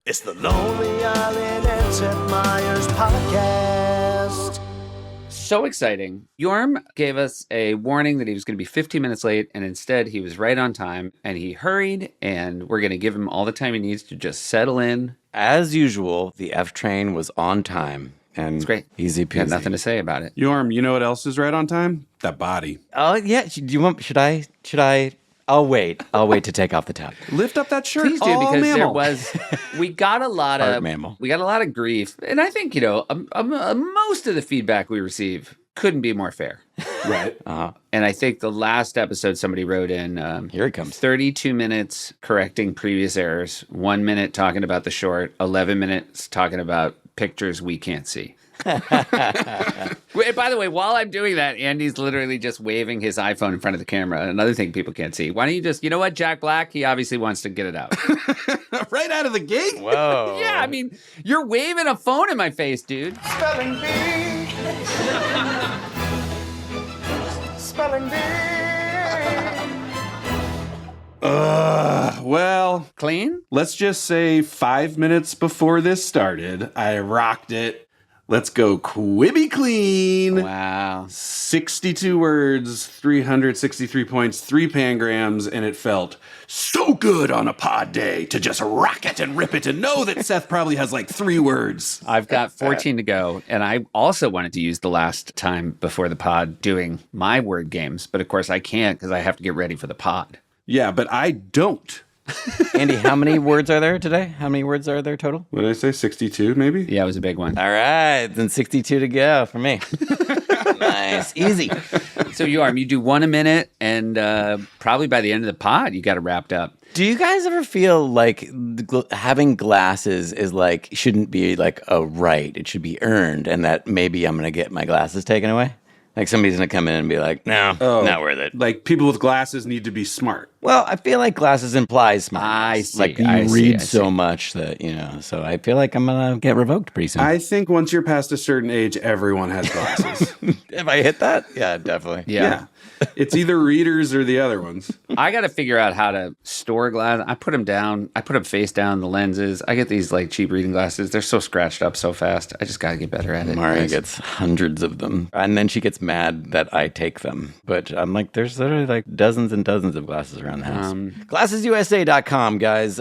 It's the Lonely Island and Seth Meyers podcast. So exciting. Jorm gave us a warning that he was going to be 15 minutes late, and instead he was right on time, and he hurried, and we're going to give him all the time he needs to just settle in. As usual, the F train was on time. And It's great. Easy peasy. Had nothing to say about it. Jorm, you know what else is right on time? That body. Oh, yeah. Do you want, should I? I'll wait. I'll wait to take off the top. Lift up that shirt. Please do, all because mammal. we got a lot Part of mammal. We got a lot of grief, and I think most of the feedback we receive couldn't be more fair. Right. And I think the last episode somebody wrote in, Here it comes. 32 minutes correcting previous errors, 1 minute talking about the short, 11 minutes talking about pictures we can't see. Wait, by the way, while I'm doing that, Andy's literally just waving his iPhone in front of the camera. Another thing people can't see. Why don't you just, you know what, Jack Black? He obviously wants to get it out. Right out of the gate? Whoa. Yeah, I mean, you're waving a phone in my face, dude. Spelling bee. Spelling bee. Well, Clean? let's just say 5 minutes before this started, I rocked it. Let's go Quibby clean. Wow. 62 words, 363 points, 3 pangrams, and it felt so good on a pod day to just rock it and rip it and know that Seth probably has like 3 words. I've got 14 to go, and I also wanted to use the last time before the pod doing my word games, but of course I can't because I have to get ready for the pod. Yeah, but I don't. Andy, how many words are there today? How many words are there total? What did I say? 62 maybe? Yeah, it was a big one. All right. Then 62 to go for me. Nice. Easy. So you do one a minute, and probably by the end of the pod, you got it wrapped up. Do you guys ever feel like having glasses is like, shouldn't be like a right? It should be earned, and that maybe I'm going to get my glasses taken away? Like somebody's going to come in and be like, no, not worth it. Like people with glasses need to be smart. Well, I feel like glasses implies smartness. I see, Like you I see, read I so see. much that, so I feel like I'm going to get revoked pretty soon. I think once you're past a certain age, everyone has glasses. If I hit that? Yeah, definitely. Yeah. It's either readers or the other ones. I got to figure out how to store glasses. I put them down. I put them face down, the lenses. I get these like cheap reading glasses. They're so scratched up so fast. I just got to get better at it. Maria Nice. gets hundreds of them. And then she gets mad that I take them. But I'm like, there's literally like dozens and dozens of glasses around the house. GlassesUSA.com, guys.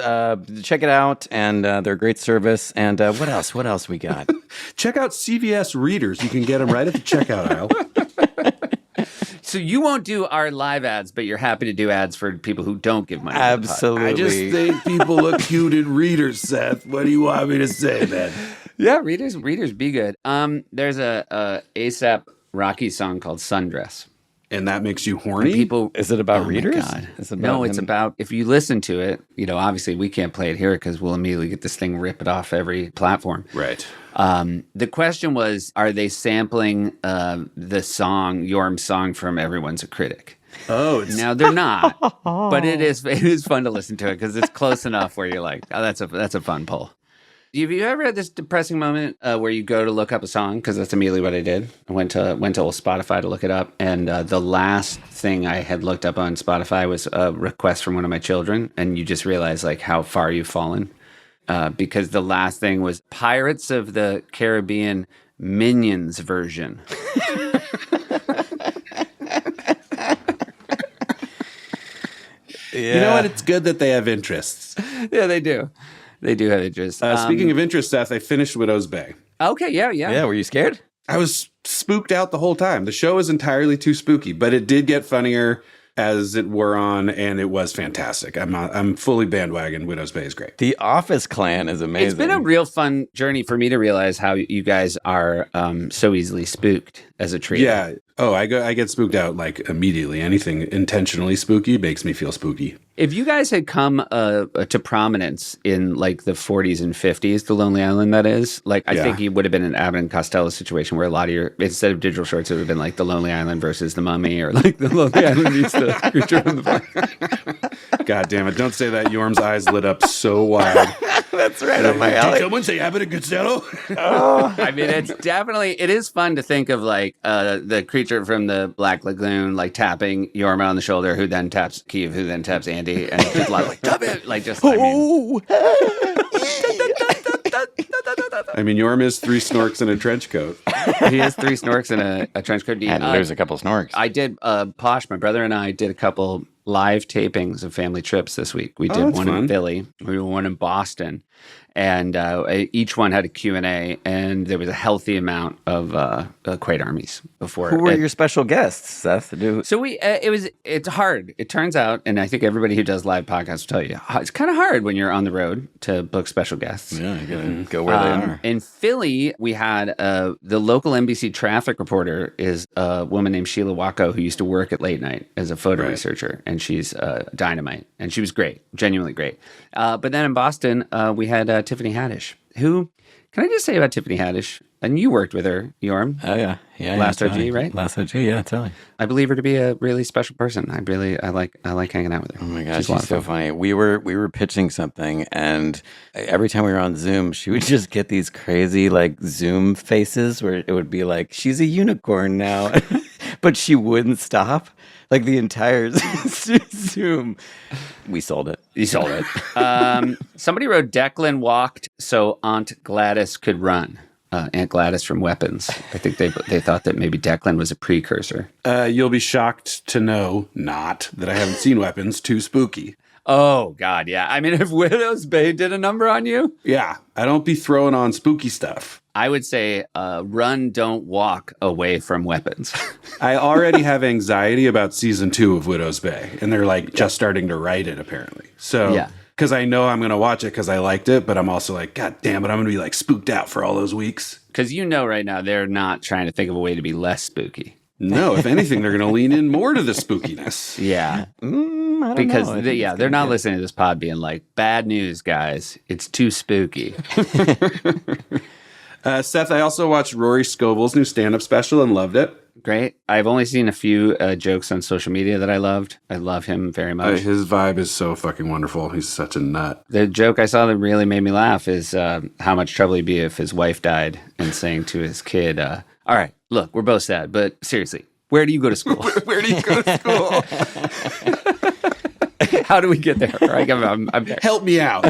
Check it out. And they're a great service. And what else? What else we got? Check out CVS readers. You can get them right at the checkout aisle. So you won't do our live ads, but you're happy to do ads for people who don't give money. to the pod. Absolutely. I just think people look cute in readers, Seth. What do you want me to say, man? Yeah, readers be good. There's a ASAP Rocky song called Sundress. And that makes you horny? People, Is it about oh my readers? God. Is it No, about it's him? about, if you listen to it, obviously we can't play it here because we'll immediately get this thing, rip it off every platform. Right. The question was, are they sampling the song, Jorm's song from Everyone's a Critic? Oh, it's Now they're not, but it is fun to listen to it because it's close enough where you're like, oh, that's a fun pull. Have you ever had this depressing moment where you go to look up a song? Because that's immediately what I did. I went to old Spotify to look it up, and the last thing I had looked up on Spotify was a request from one of my children, and you just realize like how far you've fallen. Because the last thing was Pirates of the Caribbean Minions version. Yeah. You know what? It's good that they have interests. Yeah, they do. They do have interest. Speaking of interest, Seth, I finished Widow's Bay. Okay, yeah. Yeah, were you scared? I was spooked out the whole time. The show is entirely too spooky, but it did get funnier as it wore on, and it was fantastic. I'm fully bandwagon. Widow's Bay is great. The Office clan is amazing. It's been a real fun journey for me to realize how you guys are so easily spooked as a trio. Yeah. Oh, I get spooked out like immediately. Anything intentionally spooky makes me feel spooky. If you guys had come to prominence in like the 40s and 50s, the Lonely Island, that is, like I think it would have been an Abbott and Costello situation where a lot of your, instead of digital shorts, it would have been like the Lonely Island versus the Mummy, or like the Lonely Island meets the Creature from the Black. God damn it! Don't say that. Jorm's eyes lit up so wide. That's right up my alley. Did someone say Abbott and Costello? I mean, it is fun to think of like the creature from the Black Lagoon, like tapping Jorm on the shoulder, who then taps Keeve, who then taps Andy, and it's just like, tap it, like just, I mean, I mean, Jorm is 3 snorks in a trench coat. He has 3 snorks and a trench coat. Had to lose a couple snorks. I did, Posh, my brother and I did a couple live tapings of family trips this week. We did one in Philly, we did one in Boston, and each one had a Q&A, and there was a healthy amount of Quaid armies before. Who were your special guests, Seth? So it's hard. It turns out, and I think everybody who does live podcasts will tell you, it's kind of hard when you're on the road to book special guests. Yeah, you gotta go where they are. In Philly, we had the local NBC traffic reporter is a woman named Sheila Wacko who used to work at Late Night as a photo researcher, and she's dynamite, and she was great, genuinely great. But then in Boston, we had Tiffany Haddish, who, can I just say about Tiffany Haddish? And you worked with her, Jorm. Oh, yeah. Last OG, right? Last OG, yeah, totally. I believe her to be a really special person. I like hanging out with her. Oh my gosh, she's so funny. We were pitching something, and every time we were on Zoom, she would just get these crazy like Zoom faces where it would be like, she's a unicorn now, but she wouldn't stop. Like the entire Zoom. We sold it. You sold it. Somebody wrote Declan walked so Aunt Gladys could run. Aunt Gladys from Weapons. I think they thought that maybe Declan was a precursor. You'll be shocked to know not that I haven't seen Weapons. Too spooky. Oh, God, yeah. I mean, if Widow's Bay did a number on you? Yeah, I don't be throwing on spooky stuff. I would say run, don't walk away from Weapons. I already have anxiety about season 2 of Widow's Bay, and they're like just starting to write it, apparently. So, yeah. Because I know I'm going to watch it because I liked it, but I'm also like, God damn it, I'm going to be like spooked out for all those weeks. Because right now they're not trying to think of a way to be less spooky. No, if anything, they're going to lean in more to the spookiness. Yeah. I don't because know. They're not listening to this pod being like, bad news, guys. It's too spooky. Seth, I also watched Rory Scovel's new stand-up special and loved it. Great. I've only seen a few jokes on social media that I loved. I love him very much. His vibe is so fucking wonderful. He's such a nut. The joke I saw that really made me laugh is how much trouble he'd be if his wife died, and saying to his kid, all right, look, we're both sad, but seriously, where do you go to school? Where do you go to school? How do we get there? Right, I'm there. Help me out.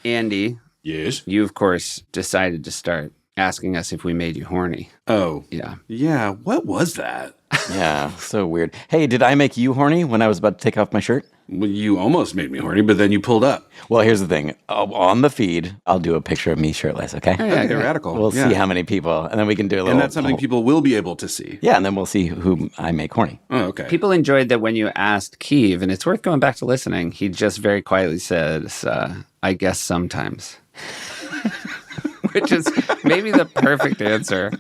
Andy. Yes? You, of course, decided to start asking us if we made you horny. Oh. Yeah. Yeah, what was that? Yeah, so weird. Hey, did I make you horny when I was about to take off my shirt? Well, you almost made me horny, but then you pulled up. Well, here's the thing. On the feed, I'll do a picture of me shirtless, okay? Okay, radical. We'll see how many people, and then we can do a little... And that's something people will be able to see. Yeah, and then we'll see who I make horny. Oh, okay. People enjoyed that when you asked Keeve, and it's worth going back to listening, he just very quietly says, I guess sometimes. Which is maybe the perfect answer.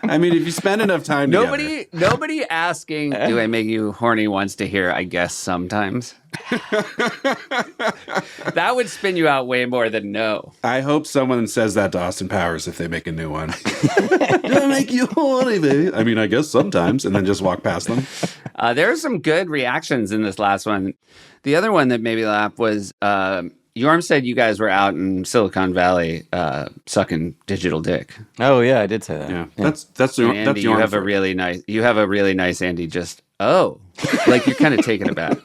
I mean, if you spend enough time together. Nobody asking, do I make you horny wants to hear, I guess sometimes. That would spin you out way more than no. I hope someone says that to Austin Powers if they make a new one. Do I make you horny, baby? I mean, I guess sometimes, and then just walk past them. There are some good reactions in this last one. The other one that made me laugh was... Jorm said you guys were out in Silicon Valley sucking digital dick. Oh yeah, I did say that. Yeah. That's Andy, that's you have a really nice Andy. Just like you're kind of taken aback.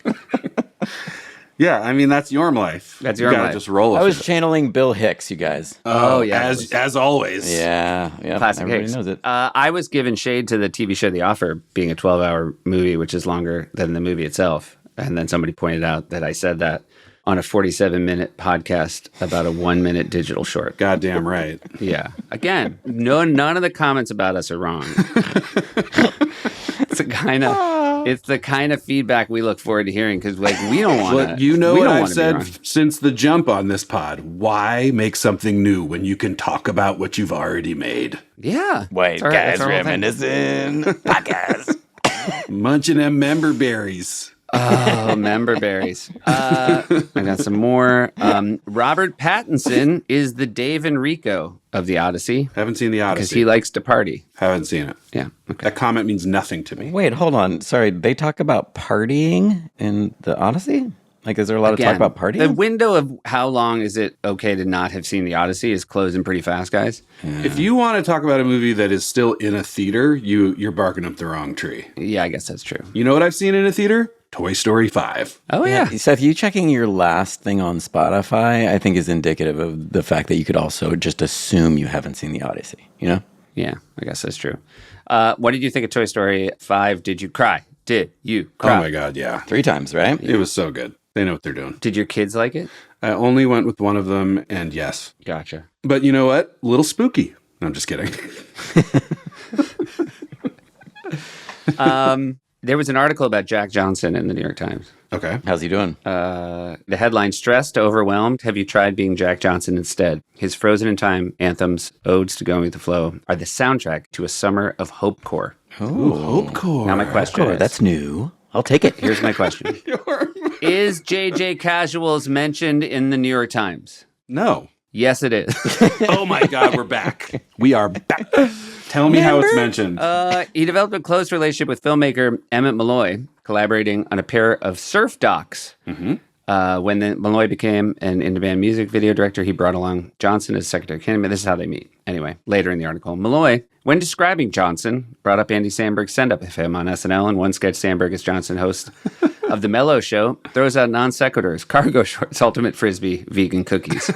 Yeah, I mean that's Jorm life. That's you Jorm gotta life. just roll. I was channeling Bill Hicks, you guys. Oh yeah, as always. Yeah, classic everybody Hicks. knows it. I was given shade to the TV show The Offer being a 12-hour movie, which is longer than the movie itself. And then somebody pointed out that I said that on a 47-minute podcast about a 1-minute digital short. Goddamn right. Yeah. Again, none of the comments about us are wrong. It's the kind of feedback we look forward to hearing because, like, we don't want to. Well, you know what I've said since the jump on this pod. Why make something new when you can talk about what you've already made? Yeah. Wait, guys, reminiscing podcast. Munching them member berries. Oh, member berries. I got some more. Robert Pattinson is the Dave Enrico of the Odyssey. Haven't seen the Odyssey. Because he likes to party. Haven't seen it. Yeah. Okay. That comment means nothing to me. Wait, hold on. Sorry, they talk about partying in the Odyssey? Like, is there a lot of talk about partying? The window of how long is it okay to not have seen the Odyssey is closing pretty fast, guys. Yeah. If you want to talk about a movie that is still in a theater, you're barking up the wrong tree. Yeah, I guess that's true. You know what I've seen in a theater? Toy Story 5. Oh, yeah. Seth, you checking your last thing on Spotify, I think is indicative of the fact that you could also just assume you haven't seen the Odyssey, you know? Yeah, I guess that's true. What did you think of Toy Story 5? Did you cry? Did you cry? Oh my God, yeah. 3 times, right? It was so good. They know what they're doing. Did your kids like it? I only went with one of them, and yes. Gotcha. But you know what? A little spooky. No, I'm just kidding. There was an article about Jack Johnson in the New York Times. Okay. How's he doing? The headline, stressed, overwhelmed, have you tried being Jack Johnson instead? His Frozen in Time anthems, odes to going with the flow, are the soundtrack to a summer of hopecore. Ooh, Hopecore. Now my question is, That's new. I'll take it. here's my question. Is JJ Casuals mentioned in the New York Times? No. Yes, it is. Oh my God, we're back. We are back. Tell me how it's mentioned. He developed a close relationship with filmmaker Emmett Malloy, collaborating on a pair of surf docs. When Malloy became an in-demand music video director, he brought along Johnson as secretary. This is how they meet. Anyway, later in the article, Malloy, when describing Johnson, brought up Andy Samberg's send-up of him on SNL. In one sketch, Samberg, as Johnson, host of The Mellow Show, throws out non sequiturs, cargo shorts, ultimate frisbee, vegan cookies.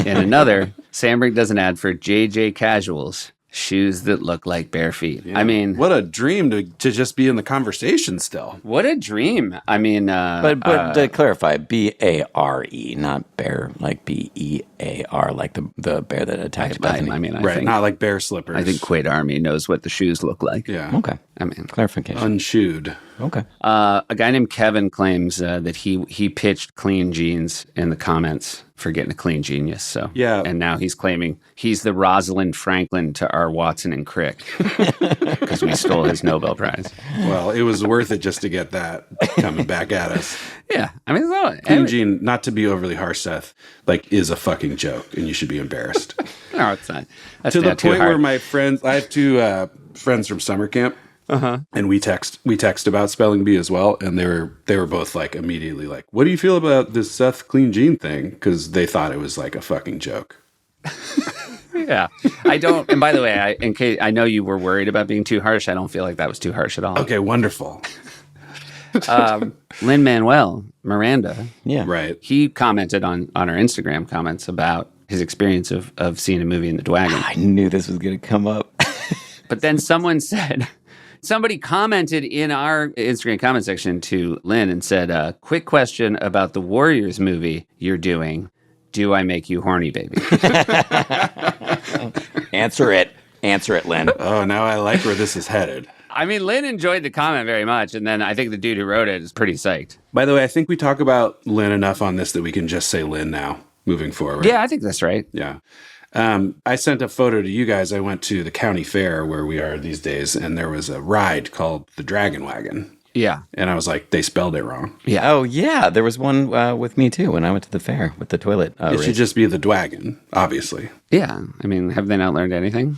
In another, Samberg does an ad for JJ Casuals, shoes that look like bare feet. Yeah. I mean, what a dream to just be in the conversation still. what a dream. I mean, But to clarify, B-A-R-E, not bear, like B-E-A-R, like the bear that attacked Bethany. I mean, I Right, think, not like bear slippers. I think Quaid Army knows what the shoes look like. Yeah. Okay. I mean, Clarification. Unshoed. Okay. a guy named Kevin claims that he pitched Clean Jeans in the comments for getting a clean genius. So Yeah. and now he's claiming he's the Rosalind Franklin to our Watson and Crick because we stole his Nobel Prize. Well, it was worth it just to get that coming back at us. Yeah, I mean, Clean Gene, not to be overly harsh, Seth, like is a fucking joke, and you should be embarrassed. no, it's not. That's To the not too point hard. where my friends, I have 2 friends from summer camp, and we text about spelling bee as well, and they were both like immediately like, "What do you feel about this Seth Clean Gene thing?" Because they thought it was like a fucking joke. Yeah, I don't. And by the way, in case I know you were worried about being too harsh, I don't feel like that was too harsh at all. Okay, wonderful. Lin-Manuel Miranda, Yeah. Right. he commented on our Instagram comments about his experience of seeing a movie in the Dwagon. I knew this was going to come up. But then somebody commented in our Instagram comment section to Lynn and said, quick question about the Warriors movie you're doing. Do I make you horny, baby? Answer it, Lynn. Oh, now I like where this is headed. I mean, Lynn enjoyed the comment very much. And then I think the dude who wrote it is pretty psyched. By the way, I think we talk about Lynn enough on this that we can just say Lynn now, moving forward. Yeah, I think that's right. Yeah. I sent a photo to you guys. I went to the county fair where we are these days, and there was a ride called the Dragon Wagon. Yeah. And I was like, they spelled it wrong. Yeah. Oh, yeah. There was one with me, too, when I went to the fair with the toilet It race. should just be the Dwagon, obviously. Yeah. I mean, have they not learned anything?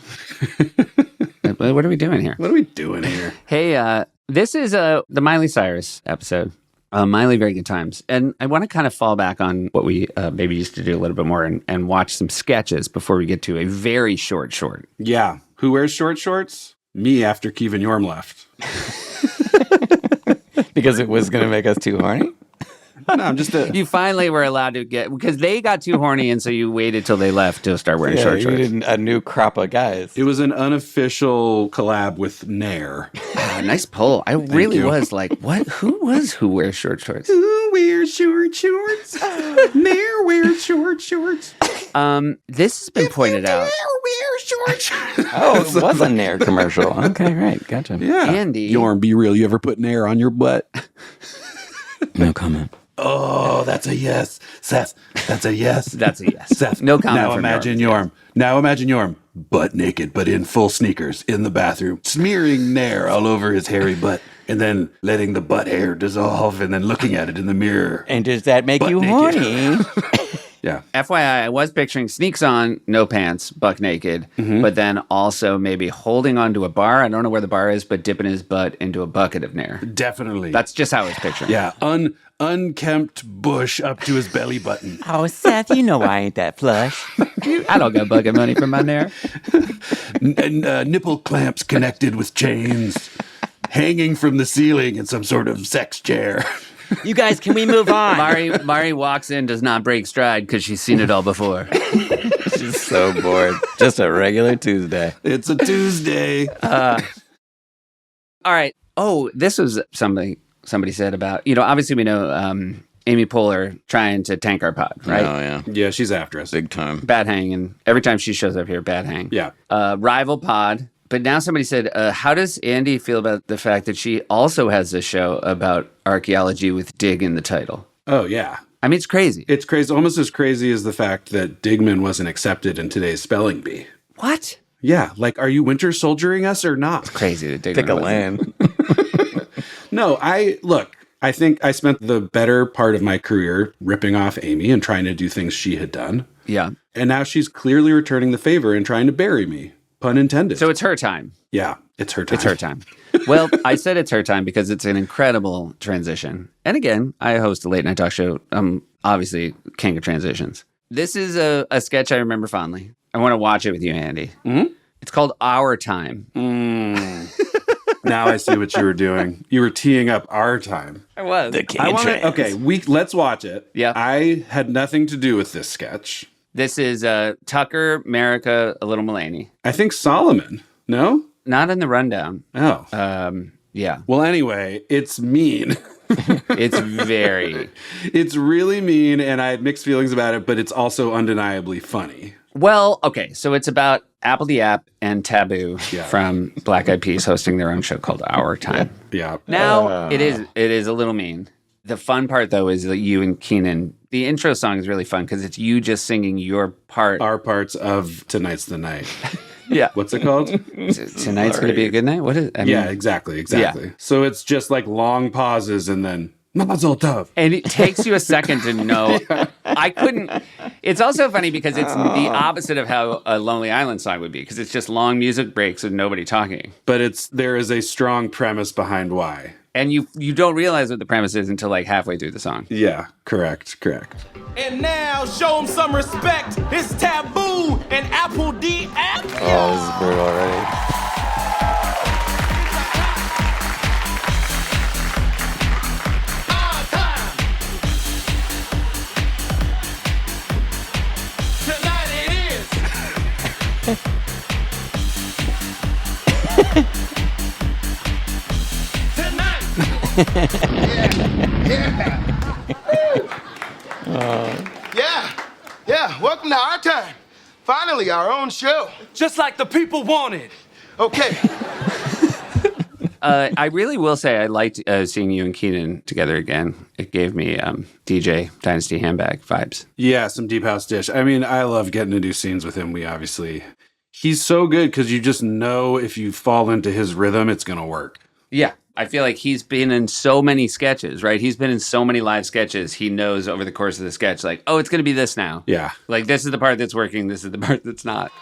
What are we doing here? What are we doing here? Hey, this is the Miley Cyrus episode. Miley, Very Good Times. And I want to kind of fall back on what we maybe used to do a little bit more and watch some sketches before we get to a very short. Yeah. Who wears short shorts? Me after Kevin Jorm left. Because it was going to make us too horny? No, I'm just a... You finally were allowed to get, because they got too horny, and so you waited till they left to start wearing short you shorts. needed a new crop of guys. It was an unofficial collab with Nair. Nice pull. I really you. was like, what? Who wears short shorts? Who wears short shorts? Nair wears short shorts. This has been pointed out. Wear short shorts. Oh, it was a Nair commercial. Okay, right. Gotcha. Yeah. Andy. Jorm, be real. You ever put Nair on your butt? No comment. Oh, that's a yes. Seth, that's a yes. That's a yes. Seth, No comment Now from imagine Jorm. Jorm. Now imagine Jorm, butt naked, but in full sneakers, in the bathroom, smearing Nair all over his hairy butt, and then letting the butt hair dissolve, and then looking at it in the mirror. And does that make Butt you naked. horny? Yeah. FYI, I was picturing sneaks on, no pants, buck naked, but then also maybe holding onto a bar. I don't know where the bar is, but dipping his butt into a bucket of Nair. Definitely. That's just how I was picturing. yeah. Unkempt bush up to his belly button. Oh, Seth, you know I ain't that flush. I don't got bucket money from my Nair. And nipple clamps connected with chains. hanging from the ceiling in some sort of sex chair. You guys, can we move on? Mari walks in, does not break stride because she's seen it all before. She's so bored. Just a regular Tuesday. It's a Tuesday. All right. Oh, this was something somebody said about, obviously we know Amy Poehler trying to tank our pod, right? Oh, yeah. Yeah, she's after us. Big time. Bad hang. And every time she shows up here, bad hang. Yeah. Rival pod. But now somebody said, how does Andy feel about the fact that she also has a show about archaeology with dig in the title? Oh, yeah. I mean, it's crazy. It's crazy. Almost as crazy as the fact that Digman wasn't accepted in today's spelling bee. What? Yeah. Like, are you winter soldiering us or not? Crazy that Digman Pick a wasn't. lane. No, I think I spent the better part of my career ripping off Amy and trying to do things she had done. Yeah. And now she's clearly returning the favor and trying to bury me. Pun intended. So it's her time. Yeah, it's her time. It's her time. Well, I said it's her time because it's an incredible transition. And again, I host a late night talk show. I'm obviously king of transitions. This is a sketch I remember fondly. I want to watch it with you, Andy. Mm-hmm. It's called Our Time. Now I see what you were doing. You were teeing up our time. I was. The king of trans. Okay, let's watch it. Yeah. I had nothing to do with this sketch. This is Tucker, America, a little Mulaney. I think Solomon. No? Not in the rundown. Oh. Yeah. Well, anyway, it's mean. It's very... It's really mean, and I had mixed feelings about it, but it's also undeniably funny. Well, okay, so it's about Apple the App and Taboo from Black Eyed Peas hosting their own show called Our Time. Yeah. Now, it is a little mean. The fun part, though, is that you and Keenan, the intro song is really fun because it's you just singing your part. Our parts of Tonight's the Night. Yeah. What's it called? Tonight's going to be a good night? What is it? Yeah, exactly. Yeah. So it's just like long pauses and then Mazel tov. And it takes you a second to know. I couldn't. It's also funny because it's the opposite of how a Lonely Island song would be because it's just long music breaks and nobody talking. But there is a strong premise behind why. And you don't realize what the premise is until like halfway through the song. Yeah, correct. And now, show him some respect. It's Taboo and Apple D App. Oh, this is brutal already. Tonight it is. Tonight. Yeah, welcome to our time. Finally, our own show. Just like the people wanted. Okay. I really will say I liked seeing you and Keenan together again. It gave me DJ Dynasty Handbag vibes. Yeah, some deep house dish. I mean, I love getting to do scenes with him. He's so good because you just know if you fall into his rhythm, it's going to work. Yeah. I feel like he's been in so many sketches, right? He's been in so many live sketches. He knows over the course of the sketch, like, oh, it's going to be this now. Yeah. Like, this is the part that's working. This is the part that's not.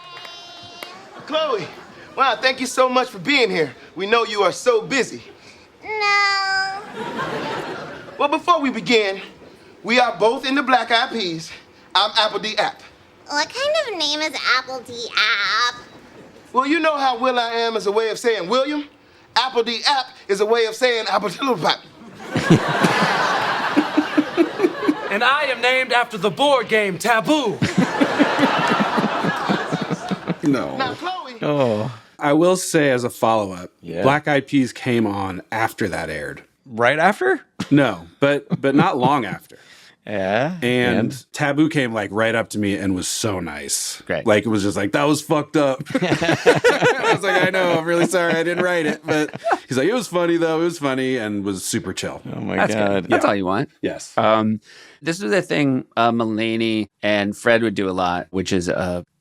Chloe, wow, thank you so much for being here. We know you are so busy. No. Well, before we begin, we are both in the Black Eyed Peas. I'm Apple D App. What kind of name is Apple D App? Well, you know how Will I Am is a way of saying William? Apple D App is a way of saying Apple Pop. And I am named after the board game Taboo. No. Now, Chloe. Oh. I will say as a follow-up, Yeah. Black Eyed Peas came on after that aired. Right after? No, but not long after. Yeah. And Taboo came like right up to me and was so nice. Great. Like it was just like, that was fucked up. I was like, I know, I'm really sorry I didn't write it. But he's like, it was funny though. It was funny and was super chill. Oh my That's God. good. That's all you want. Yes. This was a thing Mulaney and Fred would do a lot, which is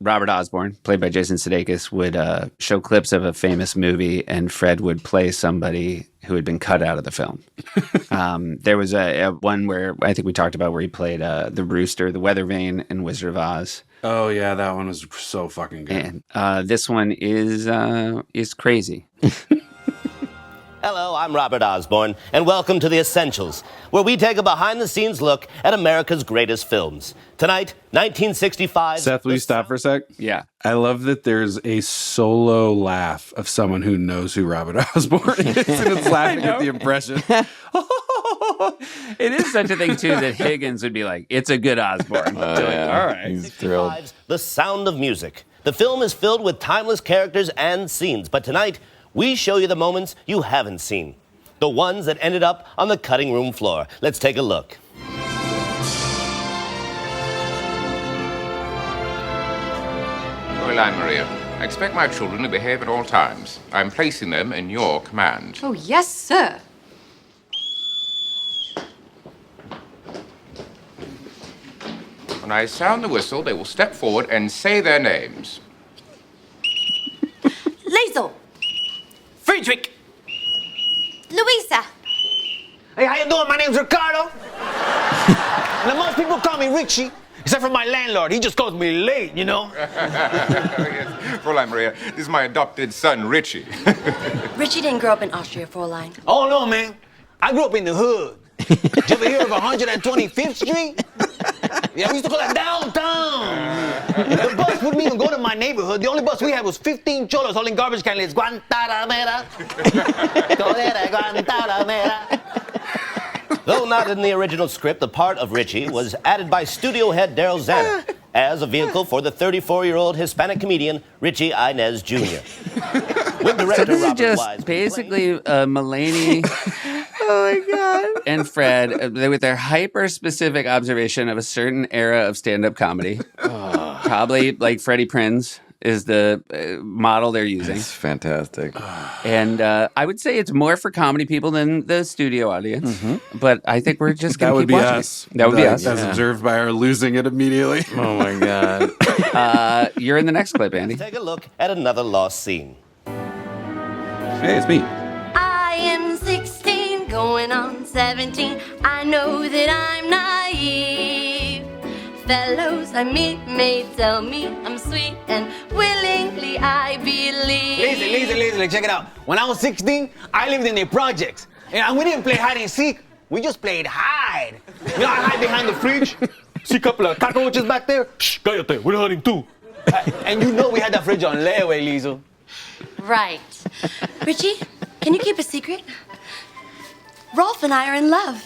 Robert Osborne, played by Jason Sudeikis, would show clips of a famous movie, and Fred would play somebody who had been cut out of the film. There was a one where I think we talked about where he played the Rooster, the Weather Vane in Wizard of Oz. Oh yeah, that one was so fucking good. And this one is crazy. Hello, I'm Robert Osborne, and welcome to The Essentials, where we take a behind-the-scenes look at America's greatest films. Tonight, 1965. Seth, will you stop for a sec? Yeah. I love that there's a solo laugh of someone who knows who Robert Osborne is, and it's laughing at the impression. It is such a thing, too, that Higgins would be like, it's a good Osborne. All right. He's thrilled. The Sound of Music. The film is filled with timeless characters and scenes, but tonight, we show you the moments you haven't seen. The ones that ended up on the cutting room floor. Let's take a look. Fräulein Maria, I expect my children to behave at all times. I'm placing them in your command. Oh, yes, sir. When I sound the whistle, they will step forward and say their names. Liesel. Friedrich. Louisa. Hey, how you doing? My name's Ricardo. Now, most people call me Richie, except for my landlord. He just calls me late, you know? Yes, Fräulein Maria, this is my adopted son, Richie. Richie didn't grow up in Austria, Fräulein. Oh, no, man. I grew up in the hood. Did you ever hear of 125th Street? Yeah, we used to call it downtown. The bus wouldn't even go to my neighborhood. The only bus we had was 15 cholos holding garbage can lids. Guantanamera. Guantanamera. Though not in the original script, the part of Richie was added by studio head Daryl Zanuck as a vehicle for the 34-year-old Hispanic comedian Richie Inez Jr. With director So this is Robert just Wise basically Mulaney and Fred with their hyper-specific observation of a certain era of stand-up comedy. Probably like Freddie Prinze is the model they're using. It's fantastic. And I would say it's more for comedy people than the studio audience. But I think we're just going That to would keep be watching us. it. That would be us. As observed by our losing it immediately. Oh my God. You're in the next clip, Andy. Take a look at another lost scene. Hey, it's me. I am 16, going on 17. I know that I'm naive. Fellows I meet may tell me I'm sweet, and willingly I believe. Listen, check it out. When I was 16, I lived in the projects. And we didn't play hide and seek. We just played hide. You know, I hide behind the fridge. See a couple of cockroaches back there? Shh, cállate, we're hiding too. And you know we had that fridge on layaway, Liesel. Right. Richie, can you keep a secret? Rolf and I are in love.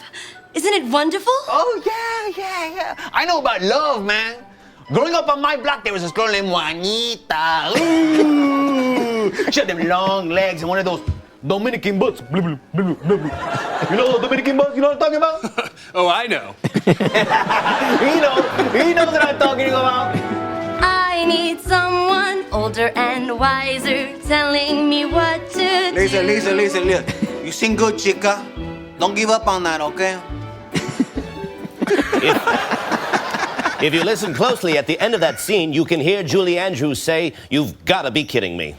Isn't it wonderful? Oh, yeah. I know about love, man. Growing up on my block, there was this girl named Juanita. Ooh. She had them long legs and one of those Dominican butts. Blah, blah, blah, blah, blah. You know those Dominican butts? You know what I'm talking about? Oh, I know. He knows what I'm talking about. I need someone older and wiser telling me what to do. Listen. You sing good, chica. Don't give up on that, okay? If you listen closely at the end of that scene, you can hear Julie Andrews say, "You've got to be kidding me."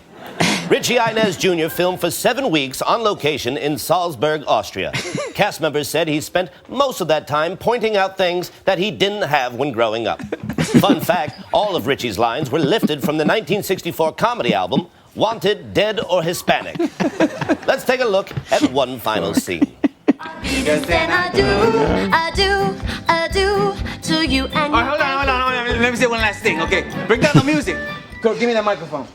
Richie Inez Jr. filmed for 7 weeks on location in Salzburg, Austria. Cast members said he spent most of that time pointing out things that he didn't have when growing up. Fun fact, all of Richie's lines were lifted from the 1964 comedy album, Wanted, Dead, or Hispanic. Let's take a look at one final scene. Yes, and I do to you and All right, hold on. Let me say one last thing, okay? Bring down the music. Go, give me that microphone.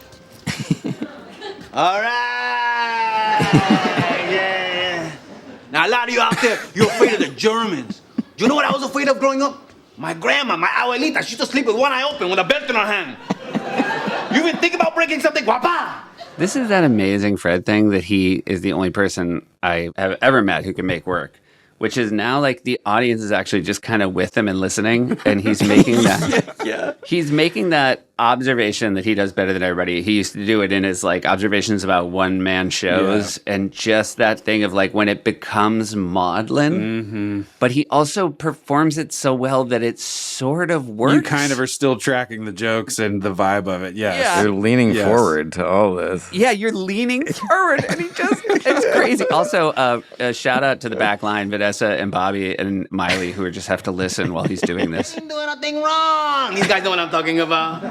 All right. Yeah. Now, a lot of you out there, you're afraid of the Germans. Do you know what I was afraid of growing up? My grandma, my abuelita, she used to sleep with one eye open with a belt in her hand. You even think about breaking something? Guapa! This is that amazing Fred thing that he is the only person I have ever met who can make work, which is now like the audience is actually just kind of with him and listening, and he's making that. He's making that observation that he does better than everybody. He used to do it in his like observations about one-man shows, and just that thing of like when it becomes maudlin, but he also performs it so well that it sort of works. You kind of are still tracking the jokes and the vibe of it. Yes. Yeah. They're leaning forward to all this. Yeah, you're leaning forward, and it's crazy. Also, a shout out to the back line, Vanessa and Bobby and Miley, who just have to listen while he's doing this. Doing nothing wrong. These guys know what I'm talking about.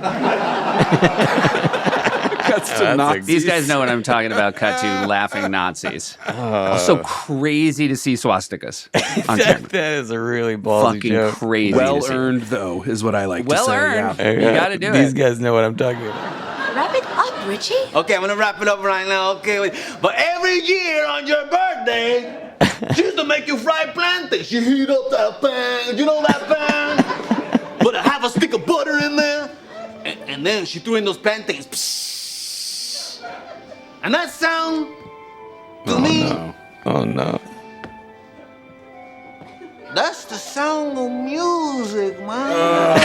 Because These guys know what I'm talking about. Cut to laughing Nazis. Also crazy to see swastikas on camera. That is a really ballsy Fucking joke. crazy. Well earned, though, is what I like to say. Well-earned. Yeah. You got to do These it. guys know what I'm talking about. Wrap it up, Richie. Okay, I'm gonna wrap it up right now. Okay, but every year on your birthday, she used to make you fried plantains. She heat up that pan. You know that pan? But I have a stick of butter in there, and then she threw in those plantains. Psst. And that sound to me, Oh no. that's the sound of music, man.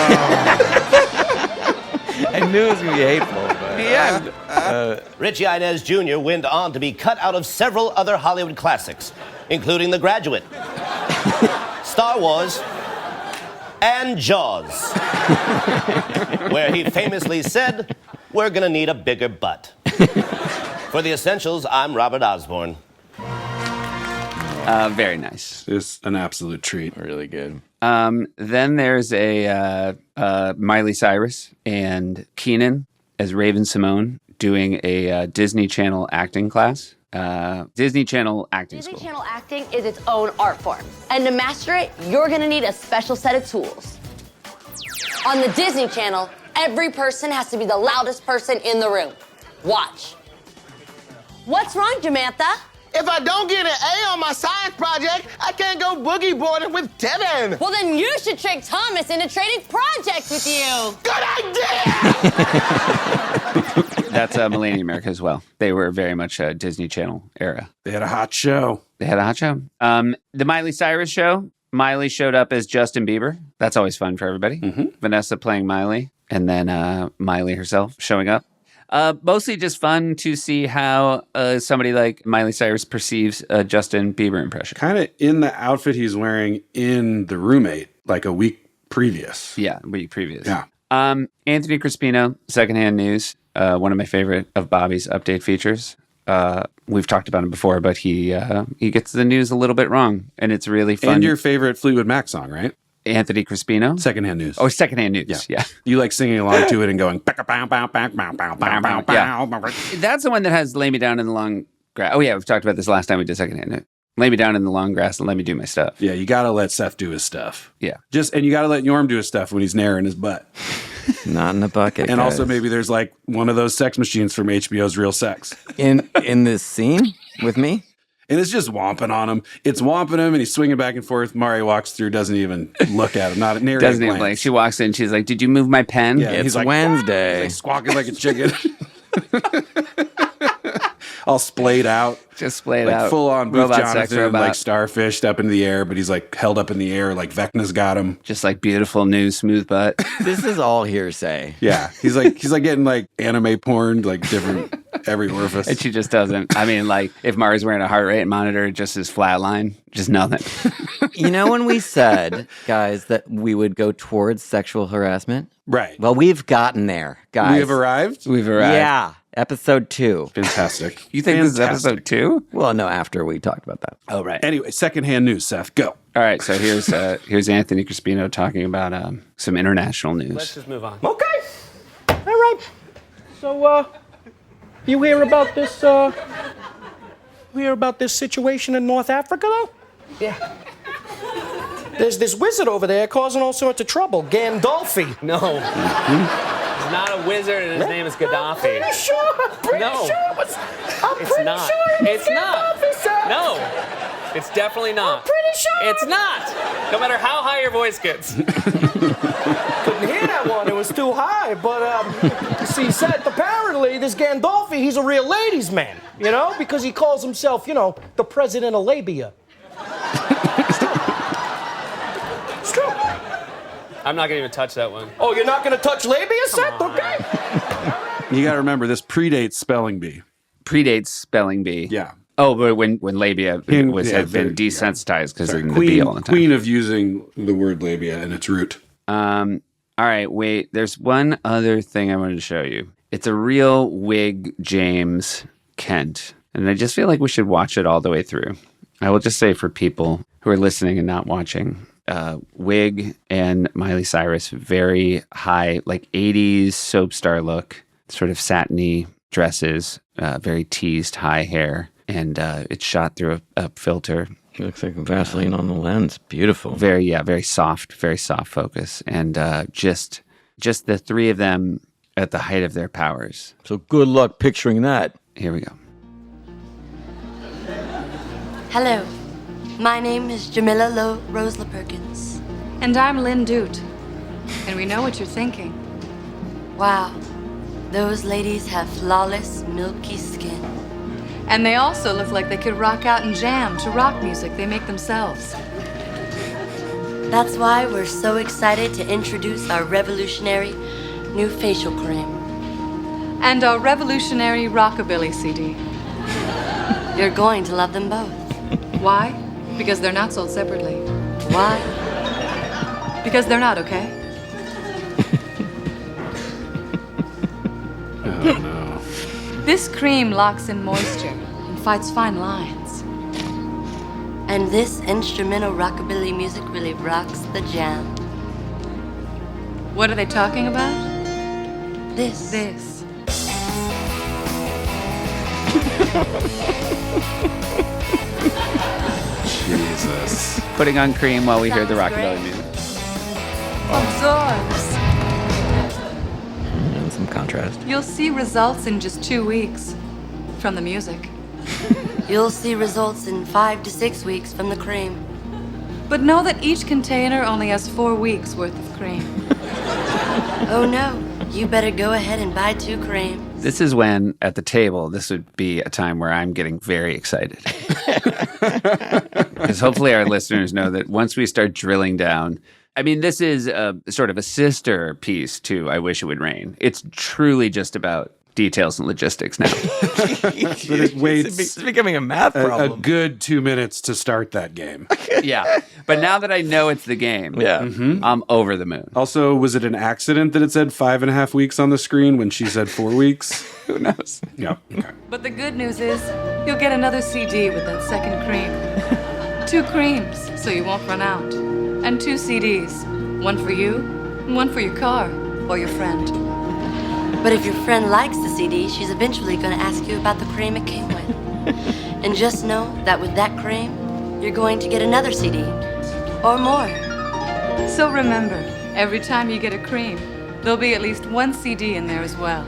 I knew it was going to be hateful, but... Yeah. Richie Inez Jr. went on to be cut out of several other Hollywood classics, including The Graduate, Star Wars, and Jaws, where he famously said, "We're gonna need a bigger butt." For The Essentials, I'm Robert Osborne. Very nice. It's an absolute treat. Really good. Then there's a Miley Cyrus and Keenan as Raven Simone doing a Disney Channel acting class. Disney Channel acting Disney school. Channel acting is its own art form. And to master it, you're gonna need a special set of tools. On the Disney Channel, every person has to be the loudest person in the room. Watch. What's wrong, Jamantha? If I don't get an A on my science project, I can't go boogie boarding with Devin. Well, then you should trick Thomas into trading projects with you. Good idea! That's Millennium America as well. They were very much a Disney Channel era. They had a hot show. They had a hot show. The Miley Cyrus show, Miley showed up as Justin Bieber. That's always fun for everybody. Vanessa playing Miley, and then Miley herself showing up. Mostly just fun to see how somebody like Miley Cyrus perceives a Justin Bieber impression. Kind of in the outfit he's wearing in The Roommate, like a week previous. Yeah, week previous. Yeah. Anthony Crispino, Secondhand News, one of my favorite of Bobby's update features. We've talked about him before, but he gets the news a little bit wrong, and it's really fun. And your favorite Fleetwood Mac song, right? Anthony Crispino? Secondhand News. Oh, Secondhand News. Yeah. You like singing along to it and going, yeah. That's the one that has Lay Me Down in the Long Grass. Oh, yeah, we've talked about this last time we did Secondhand News. Lay me down in the long grass and let me do my stuff. Yeah, you got to let Seth do his stuff. Yeah. And you got to let Jorm do his stuff when he's nair in his butt. Not in the bucket, And guys. also maybe there's like one of those sex machines from HBO's Real Sex. In this scene with me? And it's just womping on him. It's womping him, and he's swinging back and forth. Mari walks through, doesn't even look at him. Not near. Doesn't even like. She walks in. She's like, "Did you move my pen?" Yeah, It's he's like, Wednesday. he's like squawking like a chicken, all splayed out, Just splayed like out. full on Booth Robot sex Jonathan, robot. like starfished up in the air, but he's like held up in the air, like Vecna's got him. Just like beautiful new smooth butt. This is all hearsay. Yeah, he's like getting like anime porn, like different every orifice. And she just doesn't. I mean, like if Mara's wearing a heart rate monitor, just his flatline, just nothing. You know when we said, guys, that we would go towards sexual harassment? Right. Well, we've gotten there, guys. We have arrived. We've arrived. Yeah. Episode 2. Fantastic. You think this is episode 2? Well, no, after we talked about that. Oh, right. Anyway, secondhand news, Seth. Go. All right. So here's Anthony Crispino talking about some international news. Let's just move on. Okay. All right. So, you hear about this, situation in North Africa, though? Yeah. There's this wizard over there causing all sorts of trouble, Gandolfi. No. He's not a wizard, and his name is Gaddafi. Pretty sure. I'm pretty No. sure. I'm It's pretty not. sure It's not. Gandolfi, sir. No. It's definitely not. I'm pretty sure. It's not. No matter how high your voice gets. Couldn't hear that one. It was too high. But, see, Seth, apparently this Gandolfi, he's a real ladies' man, you know, because he calls himself, you know, the president of labia. It's true. I'm not going to even touch that one. Oh, you're not going to touch labia, Seth? Okay. You got to remember this predates spelling bee. Predates spelling bee. Yeah. Oh, but when labia had been desensitized because of the bee all the time. Queen of using the word labia and its root. All right, wait. There's one other thing I wanted to show you. It's a real wig James Kent, and I just feel like we should watch it all the way through. I will just say for people who are listening and not watching, wig and Miley Cyrus, very high, like 80s soap star look, sort of satiny dresses, very teased high hair, and it's shot through a filter. It looks like Vaseline on the lens. Beautiful. Very soft focus. And just the three of them at the height of their powers. So good luck picturing that. Here we go. Hello, my name is Jamila Rosela Perkins. And I'm Lynn Doot. And we know what you're thinking. Wow, those ladies have flawless, milky skin. And they also look like they could rock out and jam to rock music they make themselves. That's why we're so excited to introduce our revolutionary new facial cream. And our revolutionary rockabilly CD. You're going to love them both. Why? Because they're not sold separately. Why? Because they're not, okay? Oh, no. This cream locks in moisture and fights fine lines. And this instrumental rockabilly music really rocks the jam. What are they talking about? This. Jesus. Putting on cream while we hear the rockabilly music. Absorbs. And some contrast. You'll see results in just 2 weeks from the music. You'll see results in 5 to 6 weeks from the cream. But know that each container only has 4 weeks worth of cream. Oh no, you better go ahead and buy 2 creams. This is when, at the table, this would be a time where I'm getting very excited. Because hopefully our listeners know that once we start drilling down, I mean, this is a sort of a sister piece to I Wish It Would Rain. It's truly just about details and logistics now. But it waits It's becoming a math problem. a good 2 minutes to start that game. Yeah. But now that I know it's the game, Yeah. I'm over the moon. Also, was it an accident that it said 5.5 weeks on the screen when she said 4 weeks? Who knows? Yeah. Okay. But the good news is, you'll get another CD with that second cream. 2 creams, so you won't run out. And 2 CDs. One for you, and one for your car, or your friend. But if your friend likes the CD, she's eventually going to ask you about the cream it came with. And just know that with that cream, you're going to get another CD. Or more. So remember, every time you get a cream, there'll be at least 1 CD in there as well.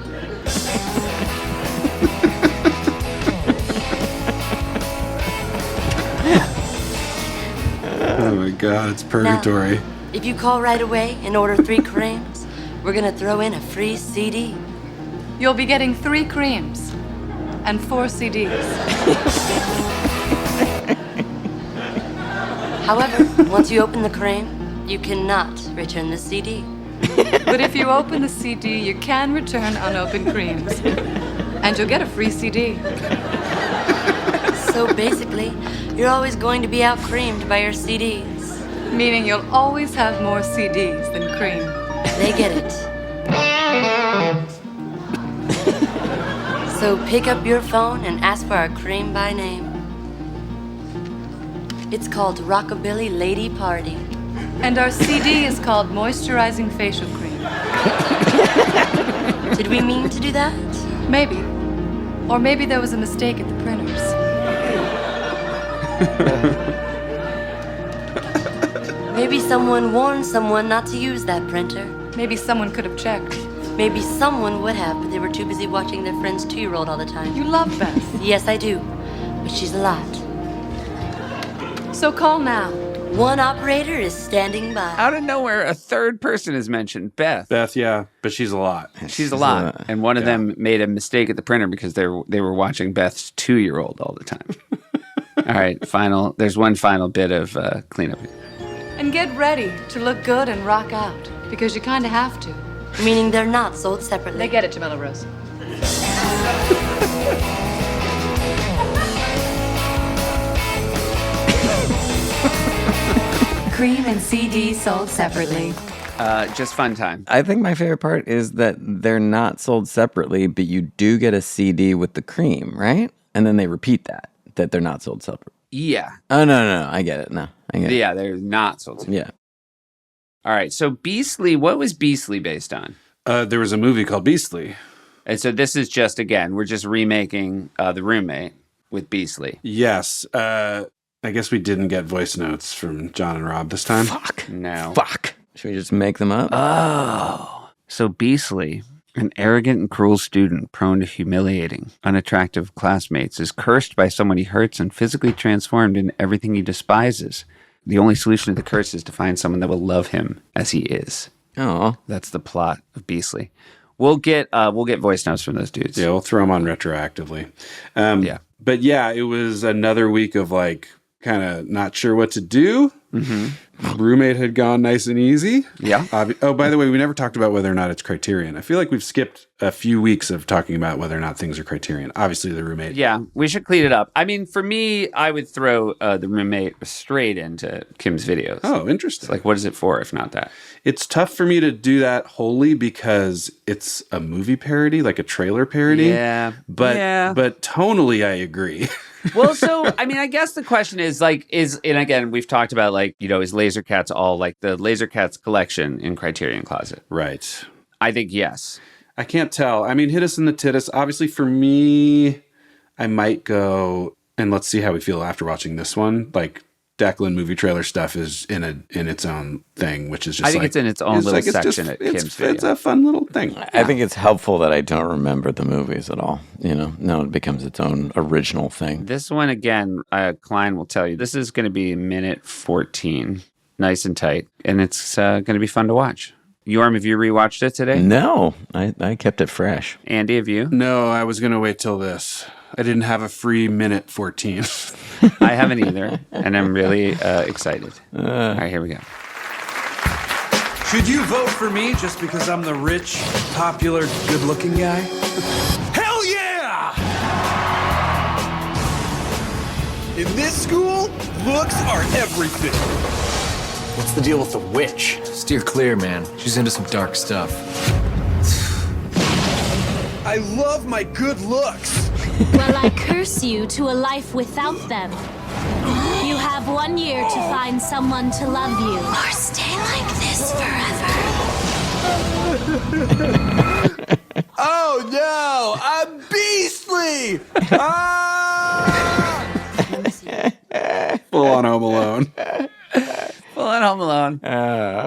Oh my God, it's purgatory. Now, if you call right away and order 3 creams, we're going to throw in a free CD. You'll be getting 3 creams and 4 CDs. However, once you open the cream, you cannot return the CD. But if you open the CD, you can return unopened creams. And you'll get a free CD. So basically, you're always going to be out-creamed by your CDs. Meaning you'll always have more CDs than cream. They get it. So pick up your phone and ask for our cream by name. It's called Rockabilly Lady Party. And our CD is called Moisturizing Facial Cream. Did we mean to do that? Maybe. Or maybe there was a mistake at the printers. Maybe someone warned someone not to use that printer. Maybe someone could have checked. Maybe someone would have, but they were too busy watching their friend's 2-year-old all the time. You love Beth. Yes, I do. But she's a lot. So call now. One operator is standing by. Out of nowhere, a third person is mentioned, Beth. Beth, yeah, but she's a lot. She's a lot. And one of them made a mistake at the printer because they were watching Beth's 2-year-old all the time. All right, there's one final bit of cleanup. And get ready to look good and rock out, because you kind of have to. Meaning they're not sold separately. They get it, Jamila Rose. Cream and CD sold separately. Just fun time. I think my favorite part is that they're not sold separately, but you do get a CD with the cream, right? And then they repeat that they're not sold separately. Yeah. Oh, no. I get it. No, I get it. Yeah, they're not sold separately. Yeah. All right, so Beastly, what was Beastly based on? There was a movie called Beastly. And so this is just, again, we're just remaking The Roommate with Beasley. Yes. I guess we didn't get voice notes from John and Rob this time. Fuck. No. Fuck. Should we just make them up? Oh. So Beasley, an arrogant and cruel student prone to humiliating, unattractive classmates, is cursed by someone he hurts and physically transformed into everything he despises. The only solution to the curse is to find someone that will love him as he is. Oh. That's the plot of Beasley. We'll get voice notes from those dudes. Yeah, we'll throw them on retroactively. Yeah. But yeah, it was another week of like kind of not sure what to do. Roommate had gone nice and easy. Yeah. Oh, by the way, we never talked about whether or not it's Criterion. I feel like we've skipped a few weeks of talking about whether or not things are Criterion. Obviously, The Roommate. Yeah, we should clean it up. I mean, for me, I would throw The Roommate straight into Kim's videos. Oh, interesting. It's like, what is it for if not that? It's tough for me to do that wholly because it's a movie parody, like a trailer parody. Yeah. But tonally, I agree. Well, so, I mean, I guess the question is like, and again, we've talked about like, is Laser Cats all like the Laser Cats collection in Criterion Closet? Right. I think yes. I can't tell. I mean, hit us in the tittus. Obviously, for me, I might go, and let's see how we feel after watching this one. Like, Declan movie trailer stuff is in its own thing, which is just I think it's in its own little section at Kim's video. It's a fun little thing. I think it's helpful that I don't remember the movies at all. No, it becomes its own original thing. This one, again, Klein will tell you, this is going to be minute 14, nice and tight, and it's going to be fun to watch. Jorm, have you rewatched it today? No, I kept it fresh. Andy, have you? No, I was going to wait till this. I didn't have a free minute 14. I haven't either, and I'm really excited. All right, here we go. Should you vote for me just because I'm the rich, popular, good-looking guy? Hell yeah! In this school, looks are everything. What's the deal with the witch? Steer clear, man. She's into some dark stuff. I love my good looks. Well, I curse you to a life without them. You have 1 year to find someone to love you. Or stay like this forever. Oh no! I'm Beastly! Full on Home Alone. Full on Home Alone.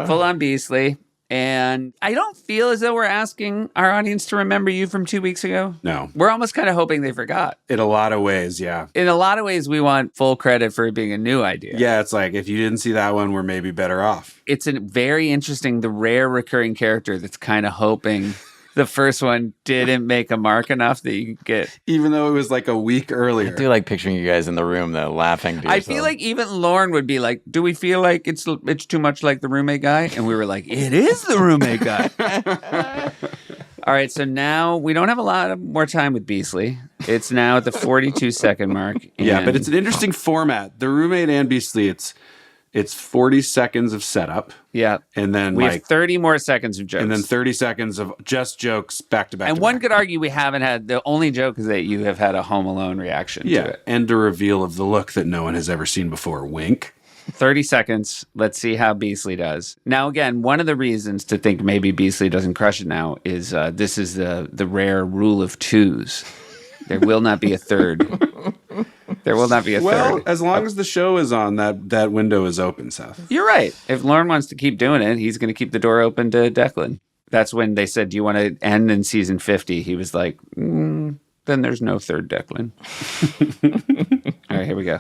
Full on Beastly. And I don't feel as though we're asking our audience to remember you from 2 weeks ago. No. We're almost kind of hoping they forgot. In a lot of ways, yeah. In a lot of ways, we want full credit for it being a new idea. Yeah, it's like, if you didn't see that one, we're maybe better off. It's a very interesting, the rare recurring character that's kind of hoping the first one didn't make a mark enough that you could get. Even though it was like a week earlier. I do like picturing you guys in the room, though, laughing to I yourself. feel like even Lauren would be like, do we feel like it's too much like the Roommate guy? And we were like, it is the Roommate guy. All right, so now we don't have a lot more time with Beasley. It's now at the 42-second mark. Yeah, but it's an interesting format. The Roommate and Beasley, it's 40 seconds of setup. Yeah. And then we have 30 more seconds of jokes. And then 30 seconds of just jokes back to back. And one could argue we haven't had, the only joke is that you have had a Home Alone reaction to it. And a reveal of the look that no one has ever seen before. Wink. 30 seconds. Let's see how Beasley does. Now, again, one of the reasons to think maybe Beasley doesn't crush it now is this is the rare rule of twos. There will not be a third. There will not be a third. Well, as long as the show is on, that window is open, Seth. You're right. If Lauren wants to keep doing it, he's going to keep the door open to Declan. That's when they said, do you want to end in season 50? He was like, then there's no third Declan. All right, here we go.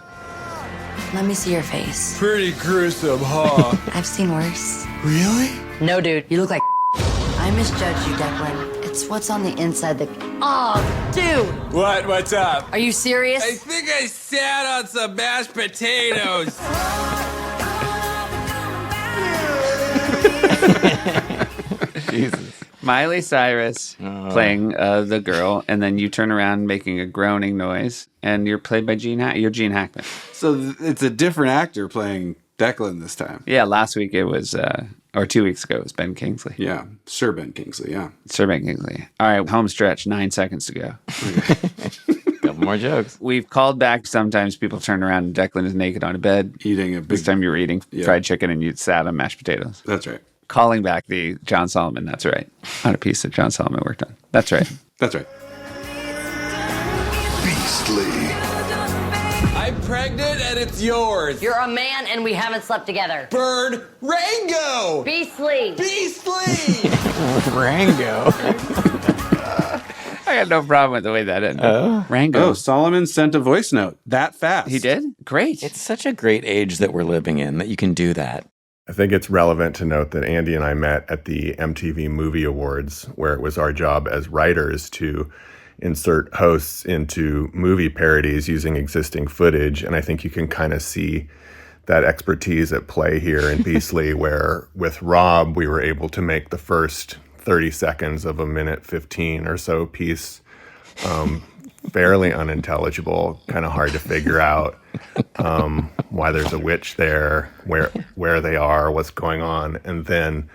Let me see your face. Pretty gruesome, huh? I've seen worse. Really? No, dude. You look like I misjudged you, Declan. It's what's on the inside that... Oh, dude! What? What's up? Are you serious? I think I sat on some mashed potatoes. Jesus. Miley Cyrus playing the girl, and then you turn around making a groaning noise, and you're played by Gene Hackman. So it's a different actor playing Declan this time. Yeah, last week it was, or 2 weeks ago, it was Ben Kingsley. Yeah, Sir Ben Kingsley, yeah. Sir Ben Kingsley. All right, home stretch, 9 seconds to go. Couple more jokes. We've called back. Sometimes people turn around and Declan is naked on a bed. Eating a big... This time you were eating fried chicken and you sat on mashed potatoes. That's right. calling back the John Solomon. That's right. On a piece that John Solomon worked on. That's right. That's right. Beastly. I'm pregnant and it's yours. You're a man and we haven't slept together. Bird Rango. Beastly. Beastly. Rango. I got no problem with the way that ended. Rango. Oh, Solomon sent a voice note that fast. He did? Great. It's such a great age that we're living in that you can do that. I think it's relevant to note that Andy and I met at the MTV Movie Awards, where it was our job as writers to insert hosts into movie parodies using existing footage. And I think you can kind of see that expertise at play here in Beastly, where with Rob, we were able to make the first 30 seconds of a minute 15 or so piece fairly unintelligible, kind of hard to figure out why there's a witch there, where they are, what's going on. And then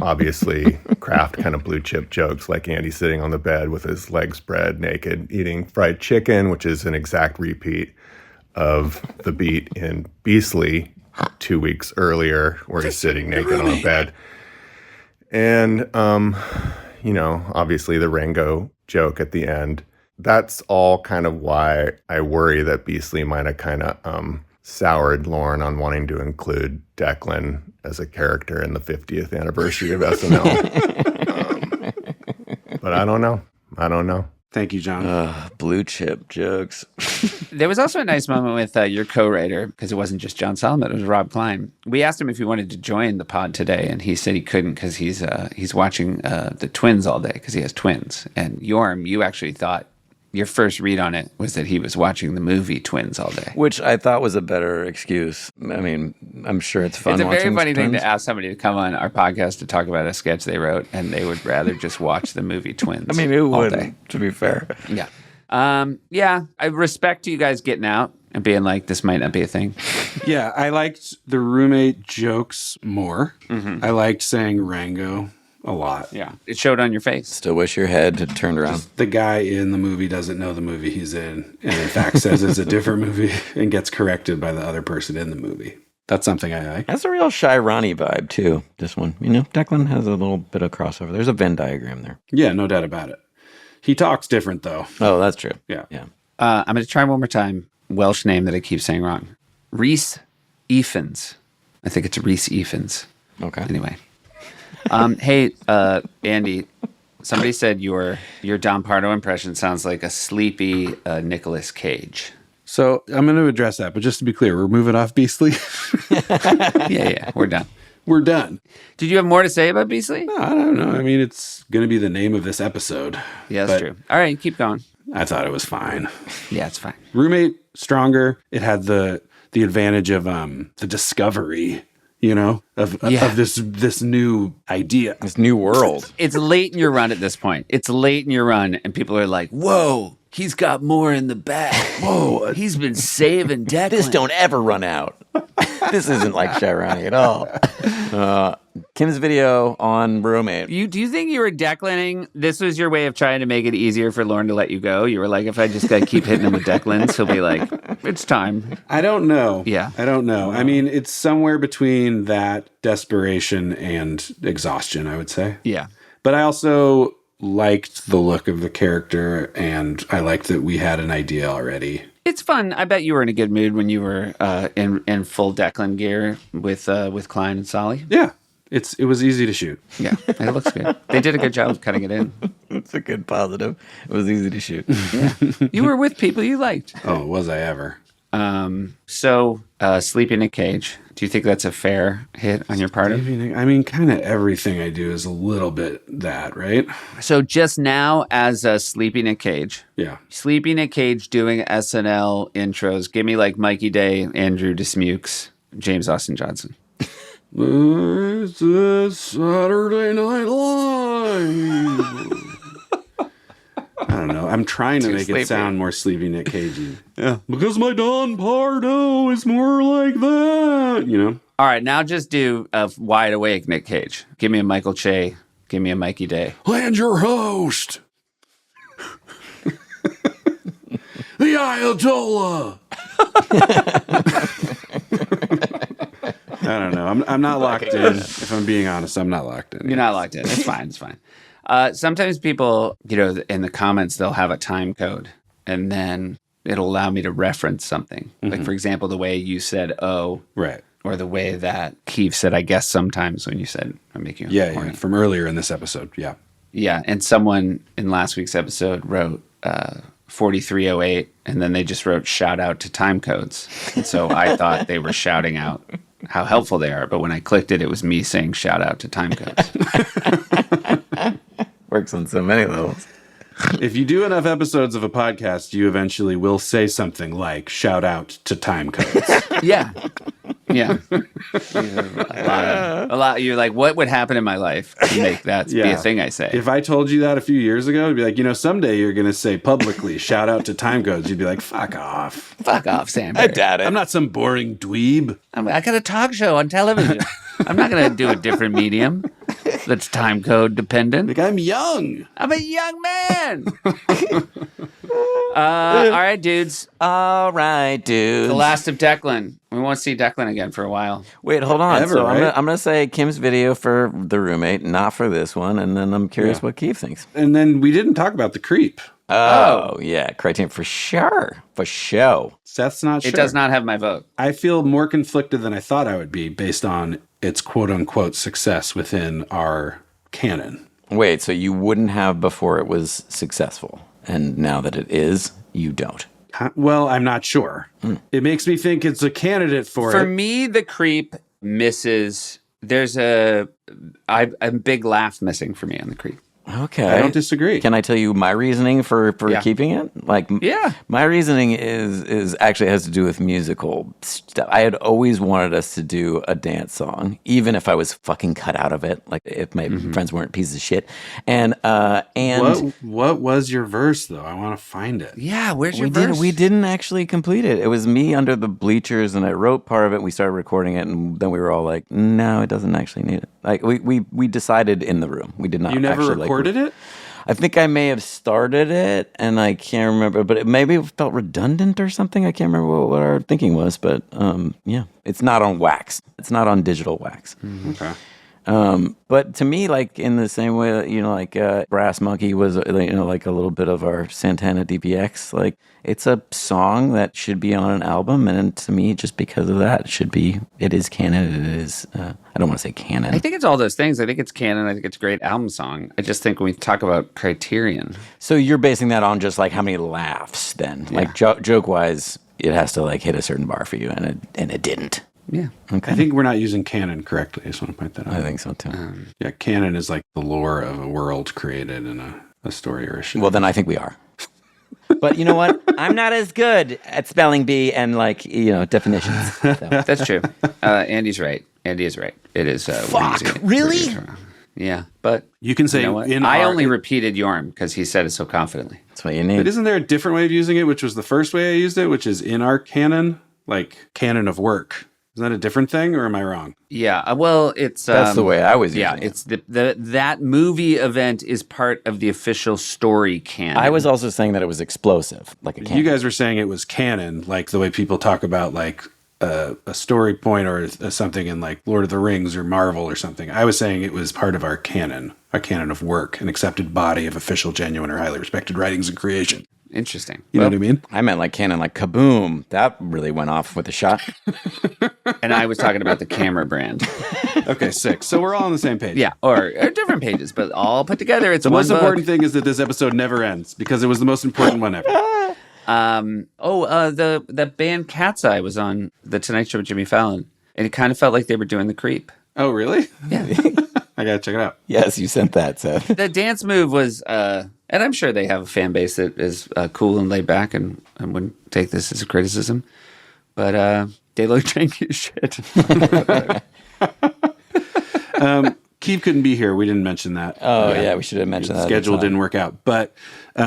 obviously craft kind of blue chip jokes like Andy sitting on the bed with his legs spread naked eating fried chicken, which is an exact repeat of the beat in Beastly 2 weeks earlier where he's sitting naked on a bed. And, obviously the Rango joke at the end. That's all kind of why I worry that Beastly might have kind of soured Lauren on wanting to include Declan as a character in the 50th anniversary of SNL. But I don't know. Thank you, John. Blue chip jokes. There was also a nice moment with your co-writer, because it wasn't just John Solomon, it was Rob Klein. We asked him if he wanted to join the pod today, and he said he couldn't because he's watching the Twins all day because he has twins. And Jorm, you actually thought your first read on it was that he was watching the movie Twins all day. Which I thought was a better excuse. I mean, I'm sure it's fun. It's a very watching funny thing Twins. to ask somebody to come on our podcast to talk about a sketch they wrote, and they would rather just watch the movie Twins. I mean, who all wouldn't, day. to be fair? Yeah. I respect you guys getting out and being like, this might not be a thing. Yeah, I liked the roommate jokes more. Mm-hmm. I liked saying Rango a lot. Yeah. It showed on your face. Still wish your head had turned around. The guy in the movie doesn't know the movie he's in, and in fact says it's a different movie and gets corrected by the other person in the movie. That's something I like. That's a real Shy Ronnie vibe, too, this one. Declan has a little bit of crossover. There's a Venn diagram there. Yeah, no doubt about it. He talks different, though. Oh, that's true. Yeah. I'm going to try one more time. Welsh name that I keep saying wrong. Reese Ephens. I think it's Reese Ephens. Okay. Anyway. Hey, Andy, somebody said your Don Pardo impression sounds like a sleepy Nicolas Cage. So I'm going to address that, but just to be clear, we're moving off Beastly. Yeah, we're done. We're done. Did you have more to say about Beastly? No, I don't know. I mean, it's going to be the name of this episode. Yeah, that's true. All right, keep going. I thought it was fine. Yeah, it's fine. Roommate, stronger. It had the advantage of the discovery, of this new idea. This new world. It's late in your run at this point. It's late in your run, and people are like, whoa, he's got more in the bag. Whoa, he's been saving Declan. This don't ever run out. This isn't like Shy Ronnie at all. Kim's video on Roommate. Do you think you were Declaning? This was your way of trying to make it easier for Lauren to let you go? You were like, if I just got to keep hitting him with Declans, he'll be like, it's time. I don't know. Yeah. I don't know. I mean, it's somewhere between that desperation and exhaustion, I would say. Yeah. But I also liked the look of the character, and I liked that we had an idea already. It's fun. I bet you were in a good mood when you were in full Declan gear with Klein and Solly. Yeah. It was easy to shoot. Yeah, it looks good. They did a good job of cutting it in. It's a good positive. It was easy to shoot. Yeah. You were with people you liked. Oh, was I ever? So, sleeping in a cage. Do you think that's a fair hit on your part? I mean, kind of everything I do is a little bit that, right? So just now as sleeping in a cage. Yeah. Sleeping in a cage doing SNL intros. Give me like Mikey Day, Andrew Dismukes, James Austin Johnson. It's a Saturday Night Live. I don't know. I'm trying to make it sound more sleepy Nick Cagey. Yeah. Because my Don Pardo is more like that, All right, now just do a wide awake Nick Cage. Give me a Michael Che. Give me a Mikey Day. And your host, the Ayatollah. I don't know. I'm not locked in. If I'm being honest, I'm not locked in. You're not locked in. It's fine. It's fine. Sometimes people, in the comments, they'll have a time code, and then it'll allow me to reference something. Like, for example, the way you said "oh," right, or the way that Keith said "I guess" sometimes when you said "I'm making you horny." Yeah, from earlier in this episode. Yeah, yeah. And someone in last week's episode wrote 4308, and then they just wrote "shout out to time codes." And so I thought they were shouting out how helpful they are, but when I clicked it, it was me saying "shout out to time codes." Works on so many levels. If you do enough episodes of a podcast, you eventually will say something like "shout out to time codes." Yeah. Yeah. A lot. You're like, what would happen in my life to make that be a thing I say? If I told you that a few years ago, it'd be like, someday you're going to say publicly, "shout out to time codes." You'd be like, fuck off. Fuck off, Sam. I doubt it. I'm not some boring dweeb. I got a talk show on television. I'm not going to do a different medium that's time code dependent. Like, I'm young. I'm a young man. All right, dudes. All right, dudes. The last of Declan. We won't see Declan again for a while. Wait, hold on. Ever, so right? I'm gonna say Kim's video for the roommate, not for this one, and then I'm curious what Keith thinks. And then we didn't talk about the creep. Oh, yeah, Criterion for sure, for show. Seth's not sure. It does not have my vote. I feel more conflicted than I thought I would be based on its quote-unquote success within our canon. Wait, so you wouldn't have before it was successful, and now that it is, you don't. Well, I'm not sure. It makes me think it's a candidate for it. For me, the creep misses. There's a big laugh missing for me on the creep. Okay. I don't disagree. Can I tell you my reasoning for keeping it? My reasoning is actually has to do with musical stuff. I had always wanted us to do a dance song, even if I was fucking cut out of it, like if my friends weren't pieces of shit. And what was your verse though? I want to find it. Yeah, where's your verse? We didn't actually complete it. It was me under the bleachers, and I wrote part of it. We started recording it, and then we were all like, "No, it doesn't actually need it." Like we decided in the room. We did not. You never actually, recorded it? I think I may have started it, and I can't remember, but maybe it felt redundant or something. I can't remember what our thinking was, but yeah, it's not on wax. It's not on digital wax. Okay. But to me, like in the same way, Brass Monkey was, like a little bit of our Santana DPX. Like it's a song that should be on an album, and to me, just because of that, it is canon. It is. I don't want to say canon. I think it's all those things. I think it's canon. I think it's a great album song. I just think when we talk about Criterion. So you're basing that on just like how many laughs then, like joke wise, it has to like hit a certain bar for you, and it didn't. Yeah. Okay. I think we're not using canon correctly. I just want to point that out. I think so too. Yeah, canon is like the lore of a world created in a story or a show. Well, then I think we are. But you know what? I'm not as good at spelling bee and definitions. So. That's true. Andy's right. Andy is right. It is. Fuck, really? Yeah, but you can say you know I only repeated Jorm because he said it so confidently. That's what you need. But isn't there a different way of using it, which was the first way I used it, which is in our canon, like canon of work? Is that a different thing, or am I wrong? Yeah, well, it's... That's the way I was using it. It's that movie event is part of the official story canon. I was also saying that it was explosive, like a canon. You guys were saying it was canon, like the way people talk about like a story point or something in like Lord of the Rings or Marvel or something. I was saying it was part of our canon of work, an accepted body of official, genuine, or highly respected writings and creation. Interesting. You know what I mean? I meant like canon, like kaboom. That really went off with a shot. And I was talking about the camera brand. Okay, 6. So we're all on the same page. Yeah, or different pages, but all put together. It's the one most important thing is that this episode never ends because it was the most important one ever. The band Cat's Eye was on The Tonight Show with Jimmy Fallon, and it kind of felt like they were doing the creep. Oh, really? Yeah. I gotta check it out. Yes, you sent that, Seth. The dance move was, and I'm sure they have a fan base that is cool and laid back and wouldn't take this as a criticism, but they look trying to shit. Keith couldn't be here. We didn't mention that. Oh, yeah, we should have mentioned that. Schedule didn't work out, but...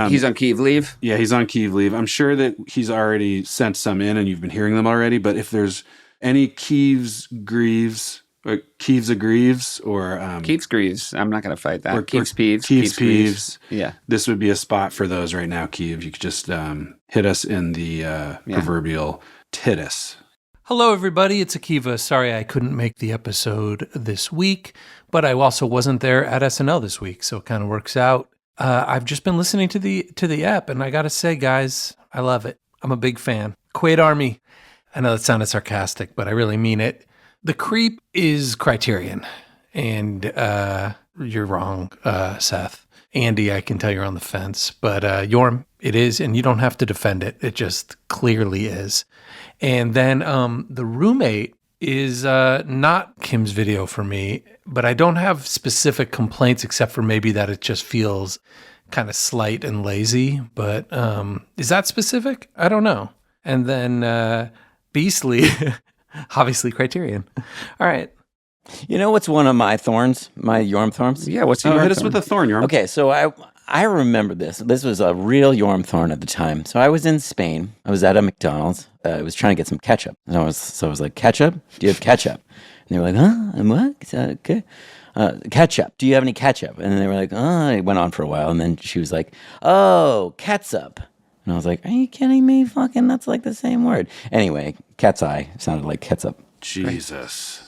he's on Keith leave? Yeah, he's on Keith leave. I'm sure that he's already sent some in and you've been hearing them already, but if there's any Keeves Greaves... Or Keeves Agreeves or... Keeves Greaves. I'm not going to fight that. Or Keeves Peeves. Keeves Peeves. Yeah. This would be a spot for those right now, Keeves. You could just hit us in the proverbial tittus. Hello, everybody. It's Akiva. Sorry I couldn't make the episode this week, but I also wasn't there at SNL this week, so it kind of works out. I've just been listening to the app, and I got to say, guys, I love it. I'm a big fan. Quaid Army. I know that sounded sarcastic, but I really mean it. The Creep is Criterion, and you're wrong, Seth. Andy, I can tell you're on the fence, but Jorm, it is, and you don't have to defend it. It just clearly is. And then The Roommate is not Kim's Video for me, but I don't have specific complaints except for maybe that it just feels kind of slight and lazy. But is that specific? I don't know. And then Beastly, obviously Criterion. All right. You know what's one of my thorns, my Jorm thorns? Yeah, what's your hit Jorm us with the thorn, Jorm. Okay, so I remember this. This was a real Jorm thorn at the time. So I was in Spain. I was at a McDonald's. I was trying to get some ketchup. And I was like, ketchup? Do you have ketchup? And they were like, huh? And what? Okay. Ketchup. Do you have any ketchup? And then they were like, oh, it went on for a while. And then she was like, oh, catsup. And I was like, are you kidding me? Fucking, that's like the same word. Anyway, cat's eye sounded like ketchup. Jesus.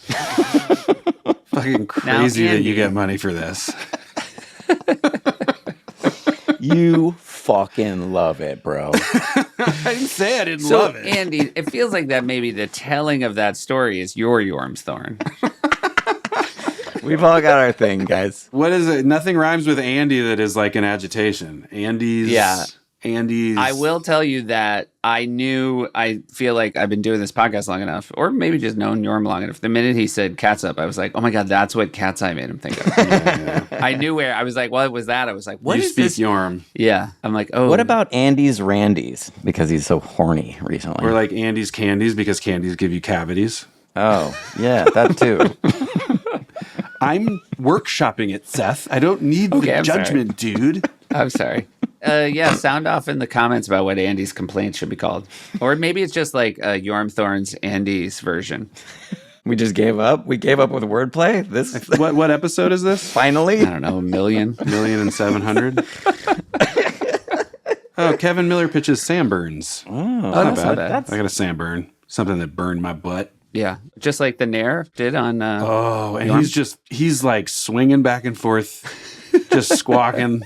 Fucking crazy that you get money for this. You fucking love it, bro. I didn't say I didn't love it. Andy, it feels like that maybe the telling of that story is your Jorm's thorn. We've all got our thing, guys. What is it? Nothing rhymes with Andy that is like an agitation. Andy's. I will tell you that I feel like I've been doing this podcast long enough, or maybe just known Jorm long enough. The minute he said catsup, I was like, oh my God, that's what Cat's Eye made him think of. I knew where. I was like, what was that? I was like, what you is speak this? Jorm. Yeah. I'm like, oh. What about Andy's Randy's? Because he's so horny recently. Or like Andy's Candies because candies give you cavities. Oh, yeah, that too. I'm workshopping it, Seth. I don't need the judgment, dude. I'm sorry. Yeah, sound off in the comments about what Andy's complaint should be called. Or maybe it's just like Jorm Thorne's Andy's version. We just gave up? We gave up with wordplay? What episode is this? Finally? I don't know, 1,700,000. Oh, Kevin Miller pitches Sam Burns. Oh, not bad. I got a Sam burn. Something that burned my butt. Yeah, just like the Nair did on and Jorm. he's like swinging back and forth, just squawking.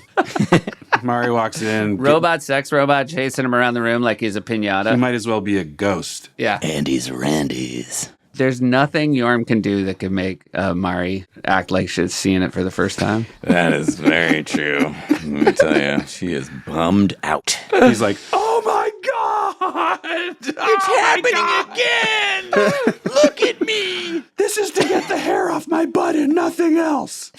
Mari walks in. Sex robot chasing him around the room like he's a piñata. He might as well be a ghost. Yeah. Andy's Randy's. There's nothing Jorm can do that can make Mari act like she's seeing it for the first time. That is very true. Let me tell you, she is bummed out. He's like, oh my God! It's happening again! Look at me! This is to get the hair off my butt and nothing else.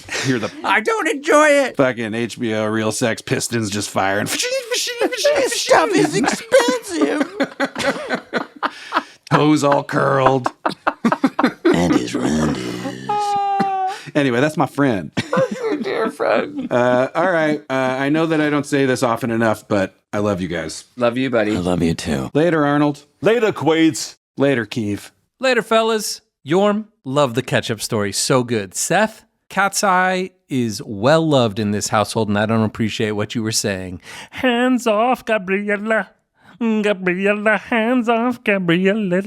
I don't enjoy it. Fucking HBO real sex pistons just firing. This stuff is expensive. Toes all curled. Andy's Randy's. Anyway, that's my friend. That's your dear friend. All right. I know that I don't say this often enough, but I love you guys. Love you, buddy. I love you too. Later, Arnold. Later, Quades. Later, Keeve. Later, fellas. Jorm, love the ketchup story. So good. Seth, Cat's Eye is well loved in this household, and I don't appreciate what you were saying. Hands off, Gabriella. Gabriella, hands off, Gabriella.